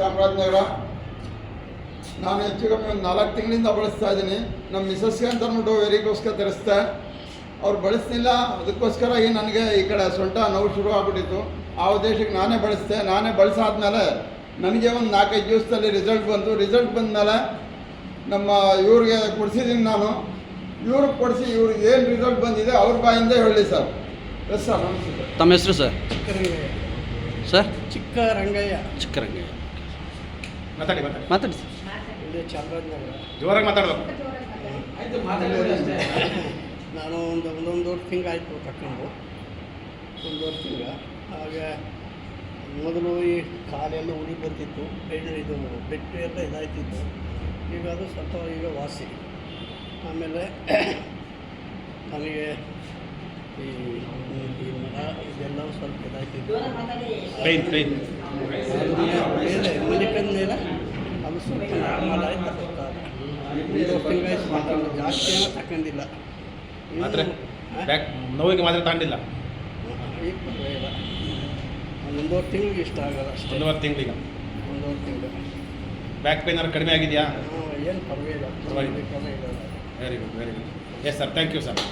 ಚಾಮರಾಜನಗರ. ನಾನು ಹೆಚ್ಚು ಕಮ್ಮಿ ಒಂದು 4 ತಿಂಗಳಿಂದ ಬಳಸ್ತಾ ಇದ್ದೀನಿ. ನಮ್ಮ ಮಿಸಸ್ಗೆ ಅಂತ ಅಂದ್ಬಿಟ್ಟು ವೆರಿಗೋಸ್ಕರ ತರಿಸ್ದೆ, ಅವ್ರು ಬಳಸ್ತಿಲ್ಲ. ಅದಕ್ಕೋಸ್ಕರ ನನಗೆ ಈ ಕಡೆ ಸೊಂಟ ನೋವು ಶುರು ಆಗ್ಬಿಟ್ಟಿತ್ತು. ಆ ಉದ್ದೇಶಕ್ಕೆ ನಾನೇ ಬಳಸಿದೆ. ನಾನೇ ಬಳಸಾದ್ಮೇಲೆ ನನಗೆ ಒಂದು 4-5 ದಿವಸದಲ್ಲಿ ರಿಸಲ್ಟ್ ಬಂತು. ರಿಸಲ್ಟ್ ಬಂದಮೇಲೆ ನಮ್ಮ ಇವ್ರಿಗೆ ಕೊಡಿಸಿದ್ದೀನಿ ನಾನು. ಇವ್ರಿಗೆ ಕೊಡಿಸಿ ಇವ್ರಿಗೆ ಏನು ರಿಸಲ್ಟ್ ಬಂದಿದೆ ಅವ್ರ ಬಾಯಿಂದ ಹೇಳಿ ಸರ್. ಎಸ್ ಸರ್, ನಮಸ್ತೆ. ತಮ್ಮ ಹೆಸರು ಸರ್? ಚಿಕ್ಕರಂಗಯ್ಯ ಸರ್? ಚಿಕ್ಕರಂಗಯ್ಯ. ಚಿಕ್ಕರಂಗಯ್ಯ. ಮಾತಾಡಿ ಮಾತಾಡಿ ಸರ್. ಇಲ್ಲೇ ಚಾಮರಾಜನಗರ. ಜೋರಾಗಿ ಮಾತಾಡಬೇಕು. ನಾನು ಒಂದೊಂದು ತಿಂಗಳು ಆಯಿತು ತಗೊಂಡು, 1 ವರ್ಷ. ಹಾಗೆ ಮೊದಲು ಈ ಕಾಲೆಲ್ಲ ಉರಿ ಬರ್ತಿತ್ತು, ಇದು ಬೆಟ್ಟು ಎಲ್ಲ ಇದಾಯ್ತಿತ್ತು. ಈಗ ಅದು ಸ್ವಲ್ಪ ಈಗ ವಾಸಿ. ಆಮೇಲೆ ನನಗೆ ಈ ಮರ ಇದೆಲ್ಲ ಸ್ವಲ್ಪ ಇದಾಯ್ತಿತ್ತು. ಮಲಿಕದ ಮೇಲೆ ಅದು ಸ್ವಲ್ಪ ನಾರ್ಮಲ್ ಆಯ್ತು. 1 ವರ್ಷ ಆಯ್ತು, ಜಾಸ್ತಿ ಏನೋ ತಗೊಂಡಿಲ್ಲ. ಮಾತ್ರೆ ನೋವಿಗೆ ಮಾತ್ರೆ ತಗೊಂಡಿಲ್ಲ? ಈಗ ಪರವಾಗಿಲ್ಲ. 1 ತಿಂಗಳಿಗೆ ಇಷ್ಟ ಆಗಲ್ಲ ಅಷ್ಟೇ. 1 ತಿಂಗಳಿಗೆ 1 ತಿಂಗಳು. ಬ್ಯಾಕ್ ಪೇನ್ ಏನಾದ್ರು ಕಡಿಮೆ ಆಗಿದೆಯಾ? ಏನು ಪರವಾಗಿಲ್ಲ. Very good. Yes sir, thank you sir.